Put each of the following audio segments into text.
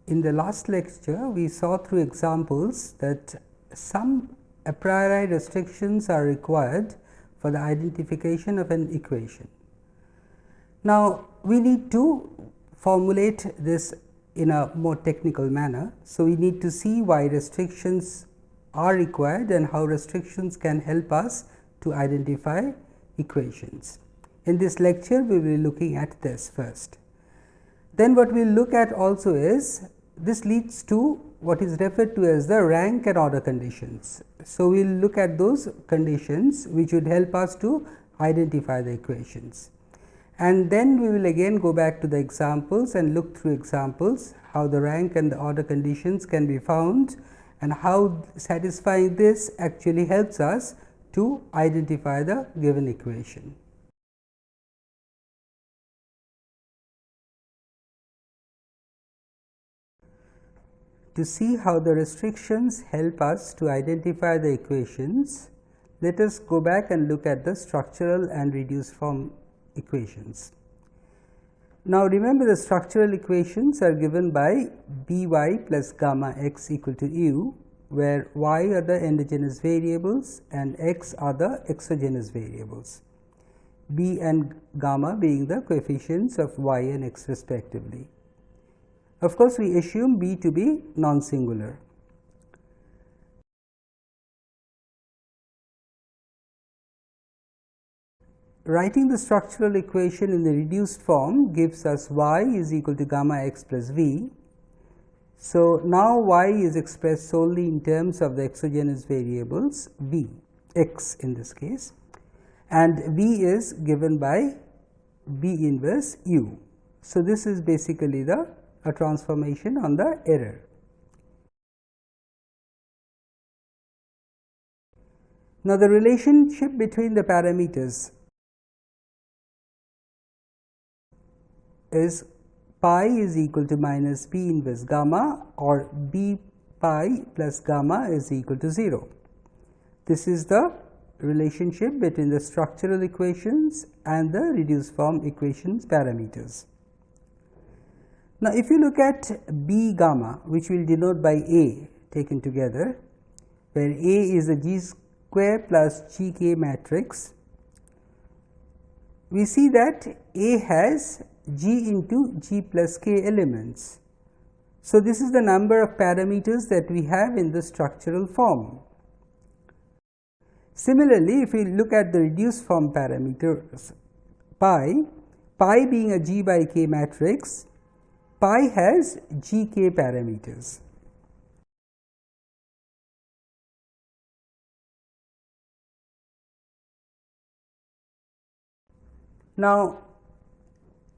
In the last lecture, we saw through examples that some a priori restrictions are required for the identification of an equation. Now, we need to formulate this in a more technical manner. So, we need to see why restrictions are required and how restrictions can help us to identify equations. In this lecture, we will be looking at this first. Then what we will look at also is, this leads to what is referred to as the rank and order conditions. So, we will look at those conditions which would help us to identify the equations. And then we will again go back to the examples and look through examples how the rank and the order conditions can be found and how satisfying this actually helps us to identify the given equation. To see how the restrictions help us to identify the equations, let us go back and look at the structural and reduced form equations. Now, remember the structural equations are given by by plus gamma x equal to u, where y are the endogenous variables and x are the exogenous variables, b and gamma being the coefficients of y and x respectively. Of course, we assume b to be non-singular. Writing the structural equation in the reduced form gives us y is equal to gamma x plus v. So, now y is expressed solely in terms of the exogenous variables v, x in this case, and v is given by b inverse u. So, this is basically a transformation on the error. Now, the relationship between the parameters is pi is equal to minus p inverse gamma, or b pi plus gamma is equal to 0. This is the relationship between the structural equations and the reduced form equations parameters. Now, if you look at b gamma, which we will denote by a taken together, where a is a g square plus g k matrix, we see that a has g into g plus k elements. So, this is the number of parameters that we have in the structural form. Similarly, if we look at the reduced form parameters pi being a g by k matrix, pi has g k parameters. Now,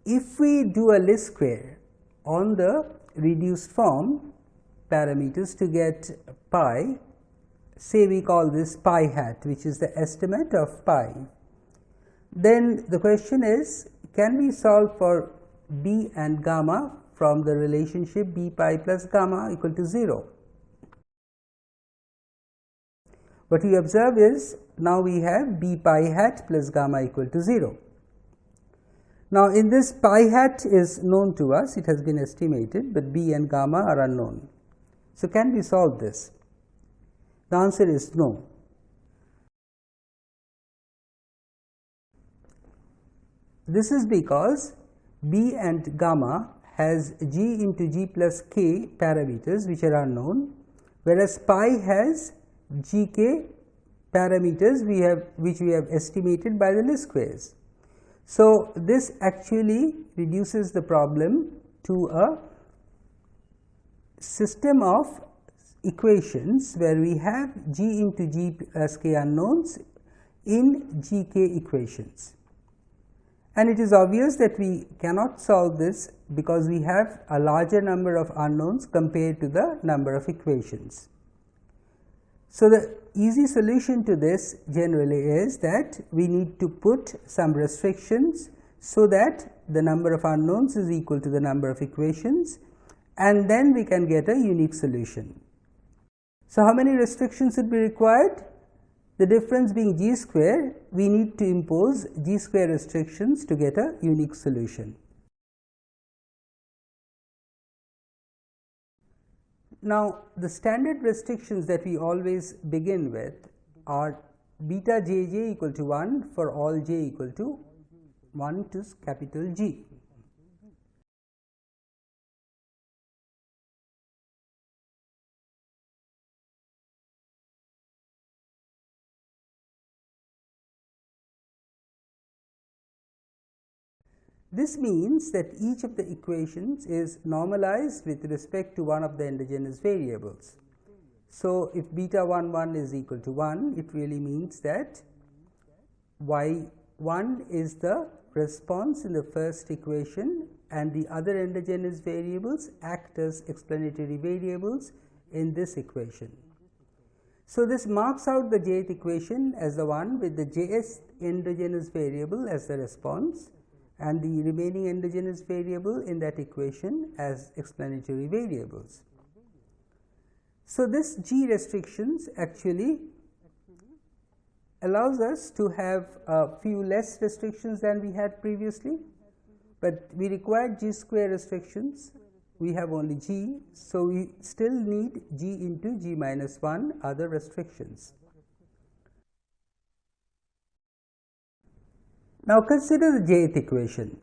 if we do a least square on the reduced form parameters to get pi, say we call this pi hat, which is the estimate of pi, then the question is, can we solve for b and gamma from the relationship b pi plus gamma equal to 0? What we observe is, now we have b pi hat plus gamma equal to 0. Now, in this pi hat is known to us, it has been estimated, but b and gamma are unknown. So, can we solve this? The answer is no. This is because b and gamma has g into g plus k parameters which are unknown, whereas pi has g k parameters which we have estimated by the least squares. So, this actually reduces the problem to a system of equations where we have g into g plus k unknowns in g k equations. And it is obvious that we cannot solve this because we have a larger number of unknowns compared to the number of equations. So, the easy solution to this generally is that we need to put some restrictions so that the number of unknowns is equal to the number of equations, and then we can get a unique solution. So, how many restrictions would be required? The difference being g square, we need to impose g square restrictions to get a unique solution. Now, the standard restrictions that we always begin with are beta jj equal to 1 for all j equal to 1 to capital G. This means that each of the equations is normalized with respect to one of the endogenous variables. So, if beta 1 1 is equal to 1, it really means that y 1 is the response in the first equation and the other endogenous variables act as explanatory variables in this equation. So, this marks out the jth equation as the one with the jth endogenous variable as the response and the remaining endogenous variable in that equation as explanatory variables. So, this G restrictions actually allows us to have a few less restrictions than we had previously, but we required G square restrictions, we have only G. So, we still need G into G minus 1 other restrictions. Now, consider the jth equation.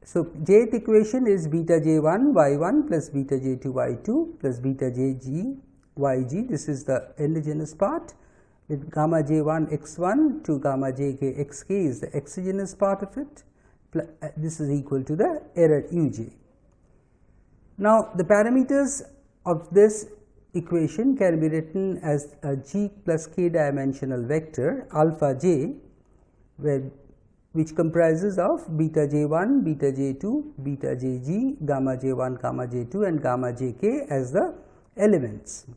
So, jth equation is beta j1 y1 plus beta j2 y2 plus beta jg yg. This is the endogenous part with gamma j1 x1 to gamma jk xk is the exogenous part of it. This is equal to the error uj. Now, the parameters of this equation can be written as a g plus k dimensional vector alpha j, which comprises of beta j1, beta j2, beta jg, gamma j1, gamma j2 and gamma jk as the elements.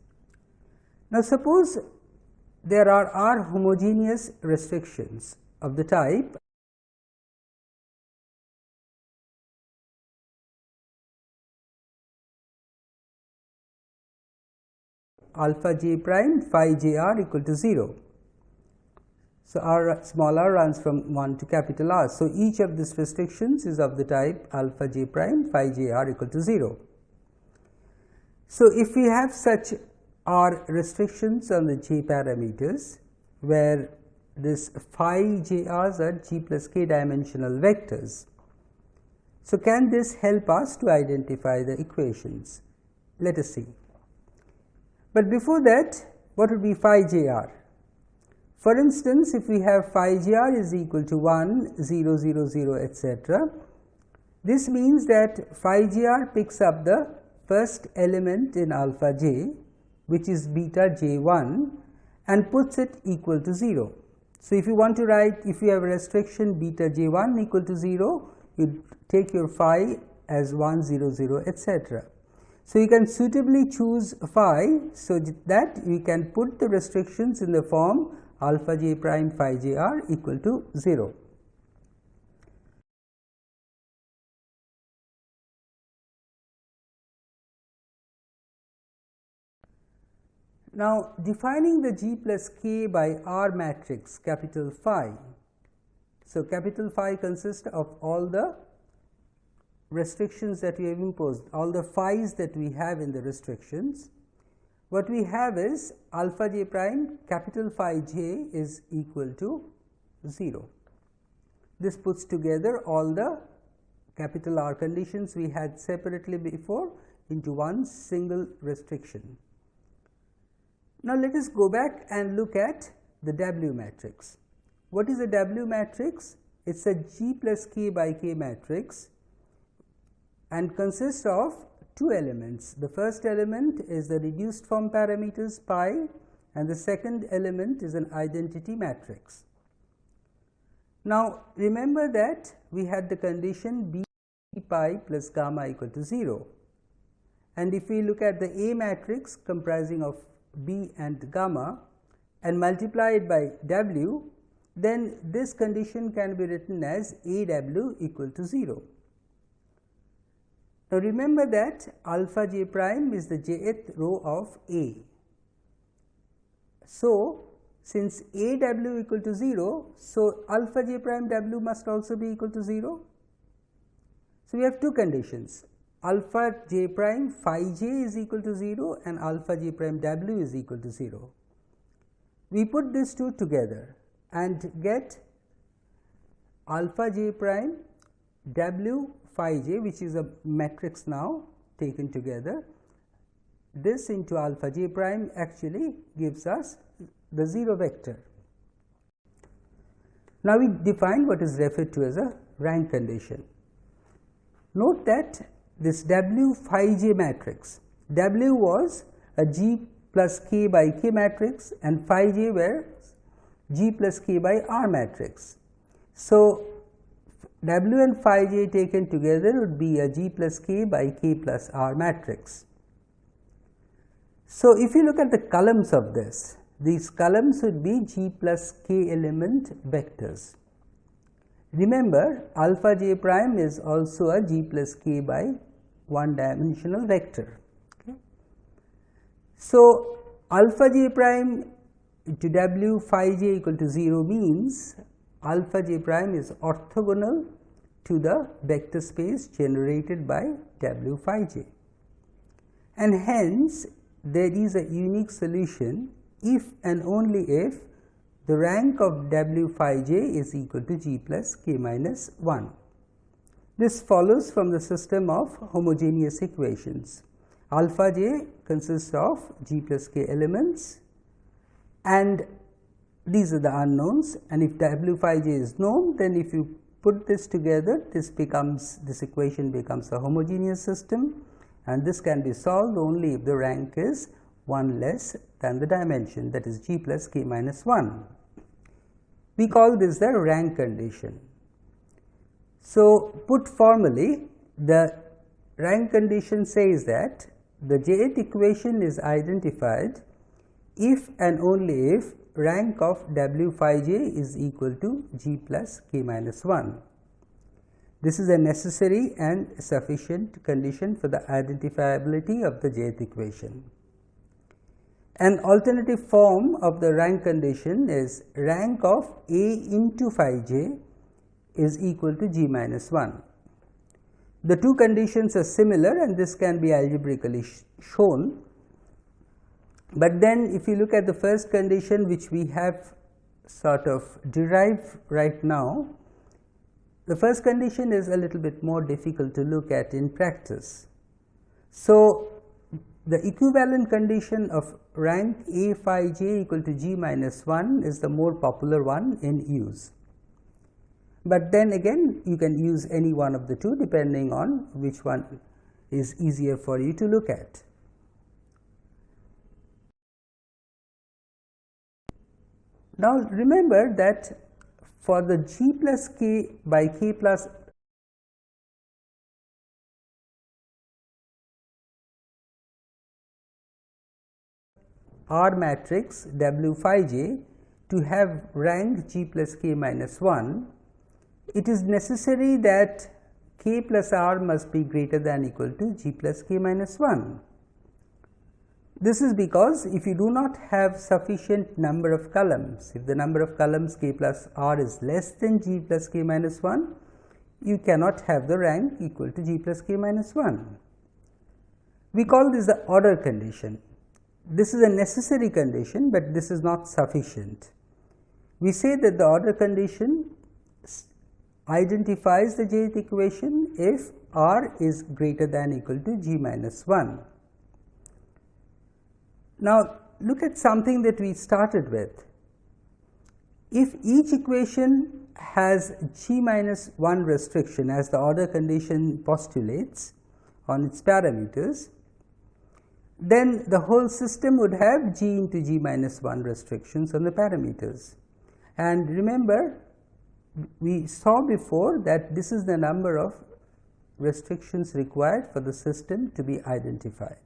Now, suppose there are homogeneous restrictions of the type alpha j prime phi j r equal to 0. So, r small r runs from 1 to capital R. So, each of these restrictions is of the type alpha j prime phi j r equal to 0. So, if we have such r restrictions on the j parameters where this phi j r's are g plus k dimensional vectors. So, can this help us to identify the equations? Let us see. But before that, what would be phi j r? For instance, if we have phi j r is equal to 1, 0, 0, 0, etc., this means that phi j r picks up the first element in alpha j, which is beta j 1, and puts it equal to 0. So, if you want to write, if you have a restriction beta j 1 equal to 0, you take your phi as 1, 0, 0, etc. So, you can suitably choose phi, so that we can put the restrictions in the form alpha j prime phi j r equal to 0. Now, defining the G plus k by R matrix capital phi. So, capital phi consists of all the restrictions that we have imposed, all the phi's that we have in the restrictions. What we have is alpha j prime capital phi j is equal to 0. This puts together all the capital R conditions we had separately before into one single restriction. Now, let us go back and look at the W matrix. What is a W matrix? It is a G plus k by k matrix and consists of two elements. The first element is the reduced form parameters pi and the second element is an identity matrix. Now, remember that we had the condition B pi plus gamma equal to 0, and if we look at the A matrix comprising of B and gamma and multiply it by W, then this condition can be written as AW equal to 0. Now, remember that alpha j prime is the jth row of A. So, since AW equal to 0, so alpha j prime W must also be equal to 0. So, we have two conditions. alpha j prime phi j is equal to 0 and alpha j prime w is equal to 0. We put these two together and get alpha j prime w phi j, which is a matrix now taken together. This into alpha j prime actually gives us the 0 vector. Now, we define what is referred to as a rank condition. Note that this w phi j matrix, w was a g plus k by k matrix and phi j were g plus k by r matrix. So, w and phi j taken together would be a g plus k by k plus r matrix. So, if you look at the columns of this, these columns would be g plus k element vectors. Remember, alpha j prime is also a g plus k by one dimensional vector. Okay. So, alpha j prime into w phi j equal to 0 means alpha j prime is orthogonal to the vector space generated by w phi j, and hence there is a unique solution if and only if the rank of w phi j is equal to g plus k minus 1. This follows from the system of homogeneous equations. Alpha j consists of g plus k elements and these are the unknowns, and if w phi j is known, then if you put this together, this equation becomes a homogeneous system, and this can be solved only if the rank is 1 less than the dimension, that is g plus k minus 1. We call this the rank condition. So, put formally, the rank condition says that the jth equation is identified if and only if rank of w phi j is equal to g plus k minus 1. This is a necessary and sufficient condition for the identifiability of the jth equation. An alternative form of the rank condition is rank of A into phi j is equal to g minus 1. The two conditions are similar and this can be algebraically shown, but then if you look at the first condition which we have sort of derived right now, the first condition is a little bit more difficult to look at in practice. So, the equivalent condition of rank A phi j equal to g minus 1 is the more popular one in use. But then again you can use any one of the two depending on which one is easier for you to look at. Now, remember that for the g plus k by k plus R matrix w phi j to have rank g plus k minus 1, it is necessary that k plus r must be greater than or equal to g plus k minus 1. This is because if you do not have sufficient number of columns, if the number of columns k plus r is less than g plus k minus 1, you cannot have the rank equal to g plus k minus 1. We call this the order condition. This is a necessary condition, but this is not sufficient. We say that the order condition identifies the jth equation if r is greater than or equal to g minus 1. Now, look at something that we started with. If each equation has g minus 1 restriction as the order condition postulates on its parameters, then the whole system would have g into g minus 1 restrictions on the parameters. And remember, we saw before that this is the number of restrictions required for the system to be identified.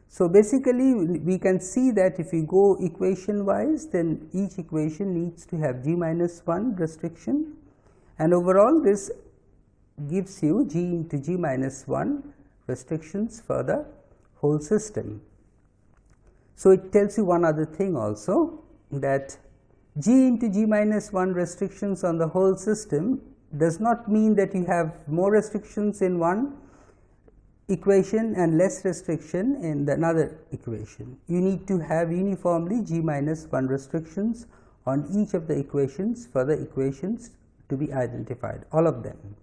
So, basically we can see that if we go equation wise, then each equation needs to have g minus 1 restriction, and overall this gives you g into g minus 1 restrictions for the whole system. So, it tells you one other thing also, that g into g minus 1 restrictions on the whole system does not mean that you have more restrictions in one equation and less restriction in the another equation. You need to have uniformly g minus 1 restrictions on each of the equations for the equations to be identified, all of them.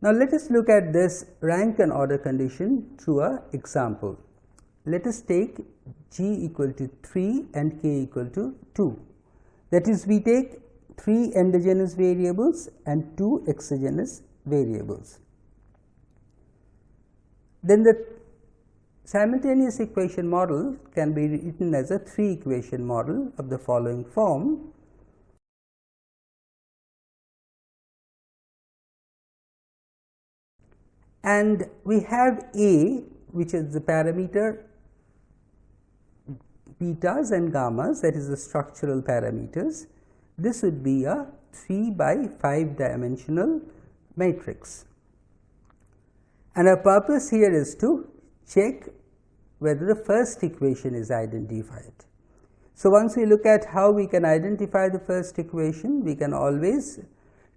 Now, let us look at this rank and order condition through an example. Let us take g equal to 3 and k equal to 2. That is, we take 3 endogenous variables and 2 exogenous variables. Then the simultaneous equation model can be written as a 3 equation model of the following form. And we have A, which is the parameter betas and gammas, that is the structural parameters. This would be a 3 by 5 dimensional matrix. And our purpose here is to check whether the first equation is identified. So, once we look at how we can identify the first equation, we can always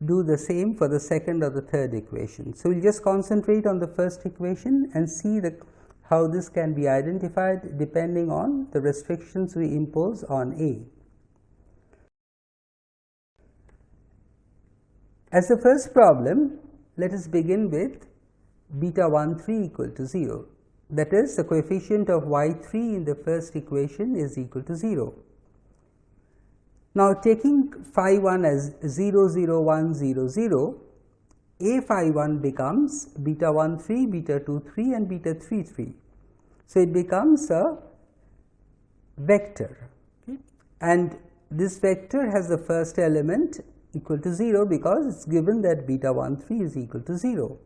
do the same for the second or the third equation. So, we will just concentrate on the first equation and see how this can be identified depending on the restrictions we impose on A. As the first problem, let us begin with beta 1 3 equal to 0. That is, the coefficient of y 3 in the first equation is equal to 0. Now, taking phi 1 as 0 0 1 0 0, A phi 1 becomes beta 1 3, beta 2 3 and beta 3 3. So, it becomes a vector, okay, and this vector has the first element equal to 0 because it is given that beta 1 3 is equal to 0.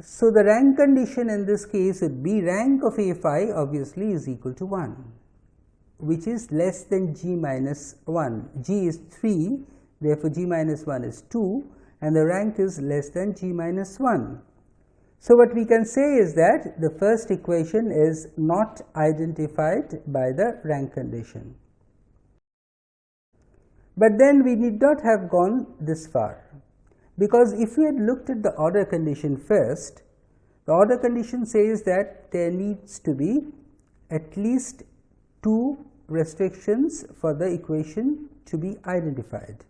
So, the rank condition in this case would be rank of A phi obviously is equal to 1, which is less than g minus 1. G is 3, therefore, g minus 1 is 2 and the rank is less than g minus 1. So, what we can say is that the first equation is not identified by the rank condition. But then we need not have gone this far, because if we had looked at the order condition first, the order condition says that there needs to be at least 2 restrictions for the equation to be identified.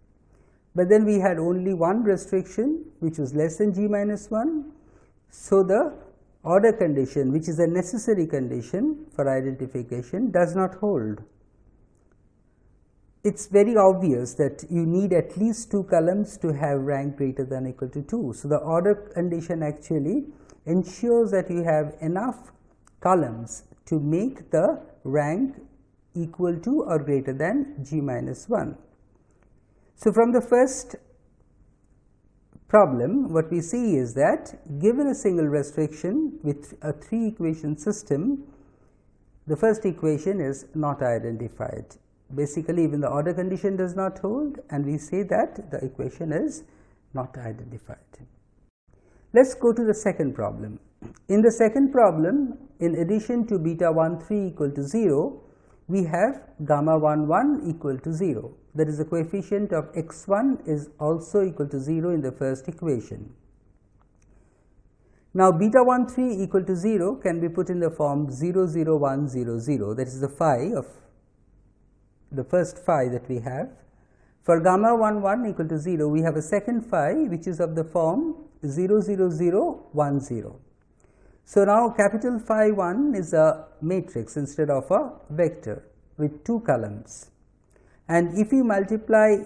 But then we had only one restriction which was less than g minus 1. So, the order condition, which is a necessary condition for identification, does not hold. It is very obvious that you need at least 2 columns to have rank greater than or equal to 2. So, the order condition actually ensures that you have enough columns to make the rank equal to or greater than g minus 1. So, from the first problem, what we see is that given a single restriction with a 3 equation system, the first equation is not identified. Basically, even the order condition does not hold, and we say that the equation is not identified. Let us go to the second problem. In the second problem, in addition to beta 1 3 equal to 0, we have gamma 1 1 equal to 0. That is, the coefficient of x 1 is also equal to 0 in the first equation. Now, beta 1 3 equal to 0 can be put in the form 0 0 1 0 0, that is the phi of the first phi that we have. For gamma 1 1 equal to 0, we have a second phi which is of the form 0 0 0 1 0. So, now capital phi 1 is a matrix instead of a vector with 2 columns, and if you multiply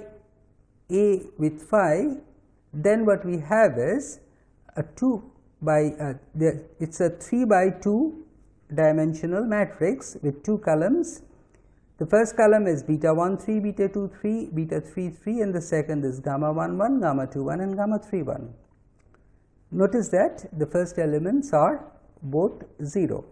A with phi, then what we have is a 2 by it is a 3 by 2 dimensional matrix with 2 columns. The first column is beta 1 3, beta 2 3, beta 3 3, and the second is gamma 1 1, gamma 2 1 and gamma 3 1. Notice that the first elements are both 0.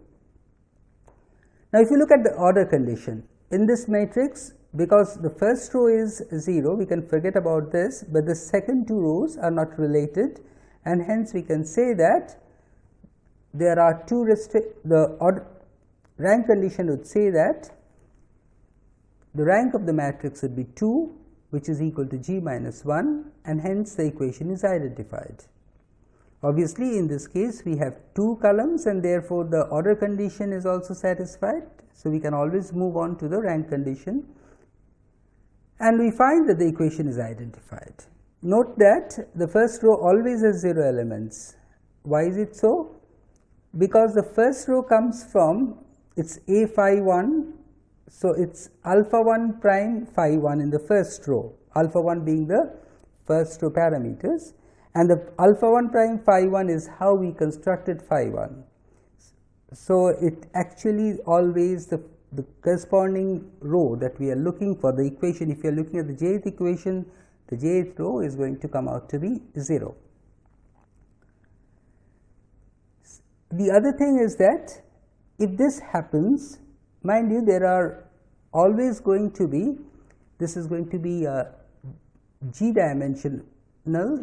Now, if you look at the order condition in this matrix, because the first row is 0, we can forget about this, but the second 2 rows are not related, and hence we can say that there are the order rank condition would say that the rank of the matrix would be 2 which is equal to g minus 1, and hence the equation is identified. Obviously, in this case we have 2 columns and therefore the order condition is also satisfied. So, we can always move on to the rank condition, and we find that the equation is identified. Note that the first row always has 0 elements. Why is it so? Because the first row comes from its a phi 1. So, it is alpha 1 prime phi 1 in the first row, alpha 1 being the first row parameters, and the alpha 1 prime phi 1 is how we constructed phi 1. So, it actually always the corresponding row that we are looking for the equation. If you are looking at the jth equation, the jth row is going to come out to be 0. The other thing is that if this happens, mind you, there are always going to be, this is going to be a g dimensional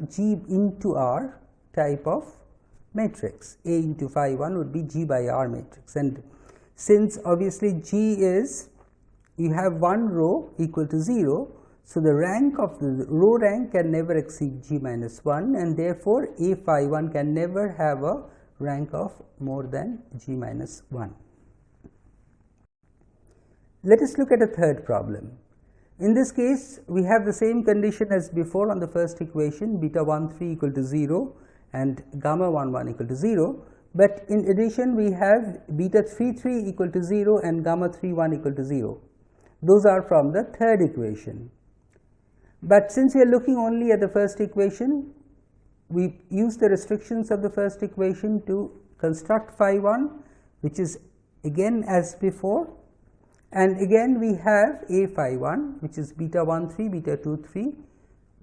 g into r type of matrix. A into phi 1 would be g by r matrix, and since obviously g is, you have one row equal to 0. So, the rank of the row rank can never exceed g minus 1, and therefore, a phi 1 can never have a rank of more than g minus 1. Let us look at a third problem. In this case, we have the same condition as before on the first equation, beta 1 3 equal to 0 and gamma 1 1 equal to 0, but in addition we have beta 3 3 equal to 0 and gamma 3 1 equal to 0. Those are from the third equation. But since we are looking only at the first equation, we use the restrictions of the first equation to construct phi 1, which is again as before, and again we have a phi 1, which is beta 1 3, beta 2 3,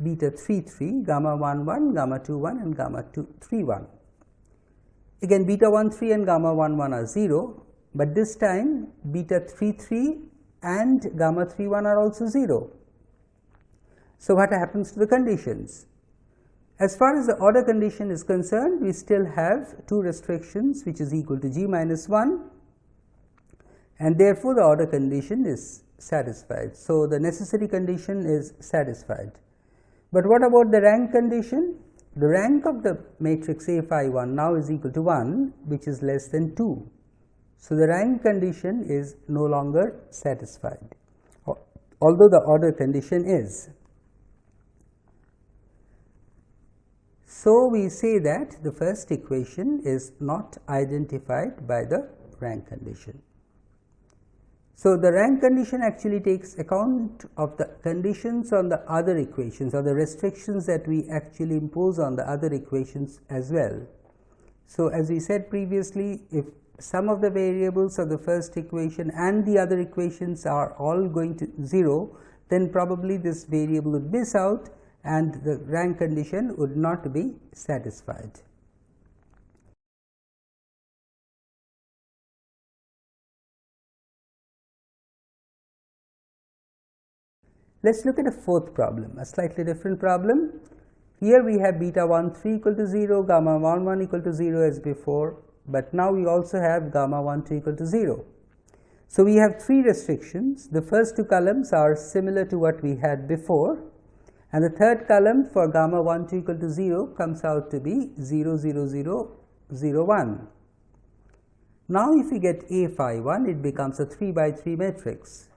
beta 3 3, gamma 1 1, gamma 2 1 and gamma 2 3 1. Again beta 1 3 and gamma 1 1 are 0, but this time beta 3 3 and gamma 3 1 are also 0. So, what happens to the conditions? As far as the order condition is concerned, we still have 2 restrictions, which is equal to g minus 1, and therefore, the order condition is satisfied. So, the necessary condition is satisfied. But what about the rank condition? The rank of the matrix A phi 1 now is equal to 1, which is less than 2. So, the rank condition is no longer satisfied, although the order condition is. So, we say that the first equation is not identified by the rank condition. So, the rank condition actually takes account of the conditions on the other equations or the restrictions that we actually impose on the other equations as well. So, as we said previously, if some of the variables of the first equation and the other equations are all going to 0, then probably this variable would miss out and the rank condition would not be satisfied. Let us look at a fourth problem, a slightly different problem. Here we have beta 1 3 equal to 0, gamma 1 1 equal to 0 as before, but now we also have gamma 1 2 equal to 0. So, we have 3 restrictions. The first 2 columns are similar to what we had before, and the third column for gamma 1 2 equal to 0 comes out to be 0 0 0 0 1. Now, if we get A phi 1, it becomes a 3 by 3 matrix,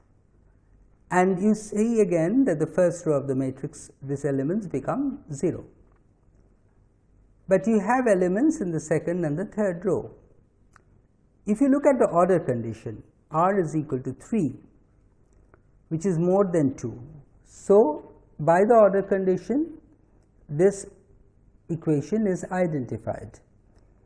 and you see again that the first row of the matrix, these elements become 0, but you have elements in the second and the third row. If you look at the order condition, r is equal to 3, which is more than 2. So, by the order condition, this equation is identified.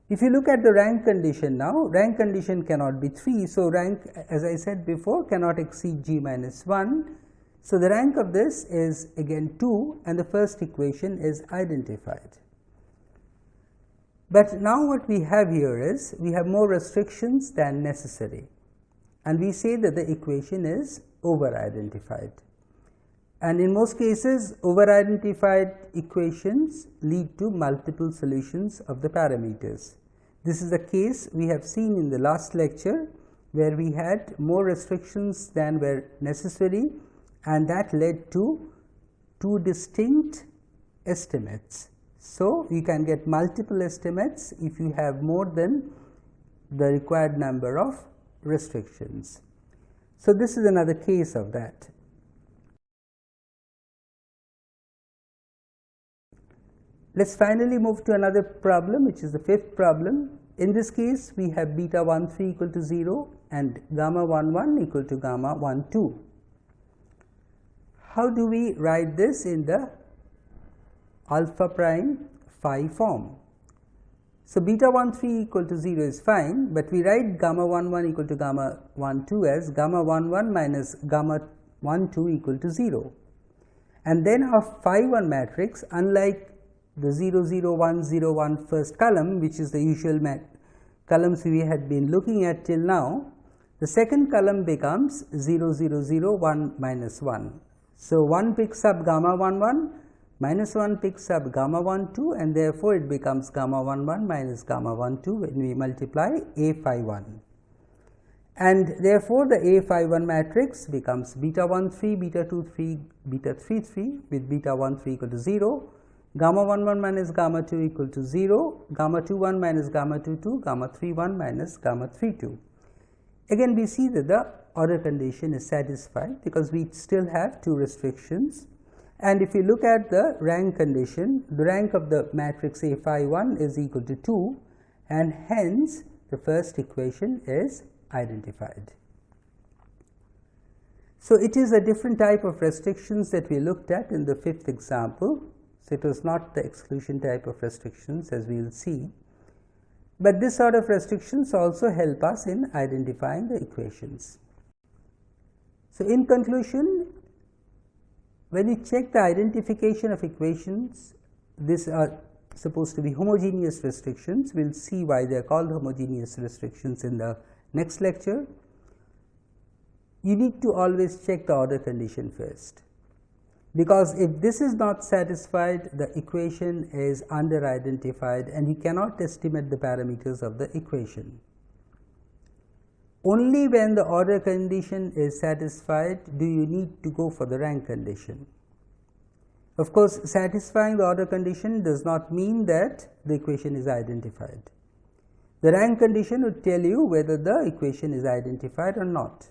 If you look at the rank condition now, rank condition cannot be 3. So, rank, as I said before, cannot exceed g minus 1. So, the rank of this is again 2 and the first equation is identified. But now what we have here is, we have more restrictions than necessary, and we say that the equation is over identified. And in most cases, over identified equations lead to multiple solutions of the parameters. This is the case we have seen in the last lecture, where we had more restrictions than were necessary, and that led to two distinct estimates. So, you can get multiple estimates if you have more than the required number of restrictions. So, this is another case of that. Let us finally move to another problem, which is the fifth problem. In this case, we have beta 13 equal to 0 and gamma 11 equal to gamma 12. How do we write this in the alpha prime phi form? So, beta 13 equal to 0 is fine, but we write gamma 11 equal to gamma 12 as gamma 11 minus gamma 12 equal to 0. And then our phi 1 matrix, unlike the 0 0 1 0 1 first column, which is the usual columns we had been looking at till now, the second column becomes 0 0 0 1 minus 1. So, 1 picks up gamma 11, minus 1 picks up gamma 12, and therefore, it becomes gamma 11 minus gamma 12 when we multiply A phi 1. And therefore, the A phi 1 matrix becomes beta 13, beta 23, beta 33 with beta 13 equal to 0, gamma 11 minus gamma 2 equal to 0, gamma 21 minus gamma 22, gamma 31 minus gamma 32. Again, we see that the order condition is satisfied because we still have two restrictions. And if you look at the rank condition, the rank of the matrix A phi 1 is equal to 2, and hence the first equation is identified. So, it is a different type of restrictions that we looked at in the fifth example. So, it was not the exclusion type of restrictions, as we will see, but this sort of restrictions also help us in identifying the equations. So, in conclusion, when you check the identification of equations, these are supposed to be homogeneous restrictions. We will see why they are called homogeneous restrictions in the next lecture. You need to always check the order condition first, because if this is not satisfied, the equation is under identified and you cannot estimate the parameters of the equation. Only when the order condition is satisfied do you need to go for the rank condition. Of course, satisfying the order condition does not mean that the equation is identified. The rank condition would tell you whether the equation is identified or not.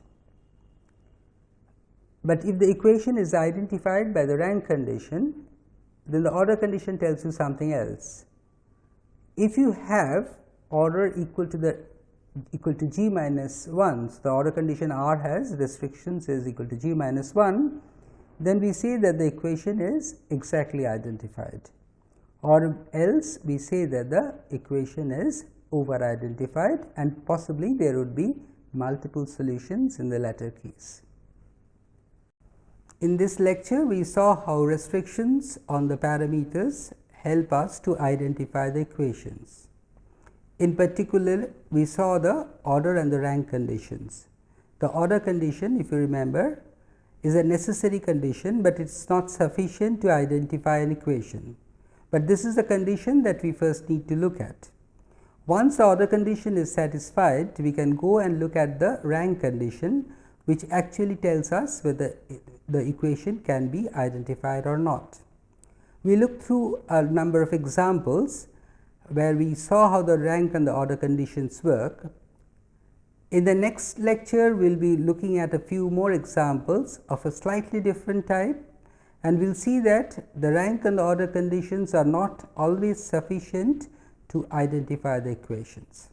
But if the equation is identified by the rank condition, then the order condition tells you something else. If you have order equal to g minus 1, so the order condition R has restrictions is equal to g minus 1, then we say that the equation is exactly identified, or else we say that the equation is over identified and possibly there would be multiple solutions in the latter case. In this lecture, we saw how restrictions on the parameters help us to identify the equations. In particular, we saw the order and the rank conditions. The order condition, if you remember, is a necessary condition, but it is not sufficient to identify an equation. But this is the condition that we first need to look at. Once the order condition is satisfied, we can go and look at the rank condition, which actually tells us whether the equation can be identified or not. We looked through a number of examples where we saw how the rank and the order conditions work. In the next lecture, we will be looking at a few more examples of a slightly different type, and we will see that the rank and the order conditions are not always sufficient to identify the equations.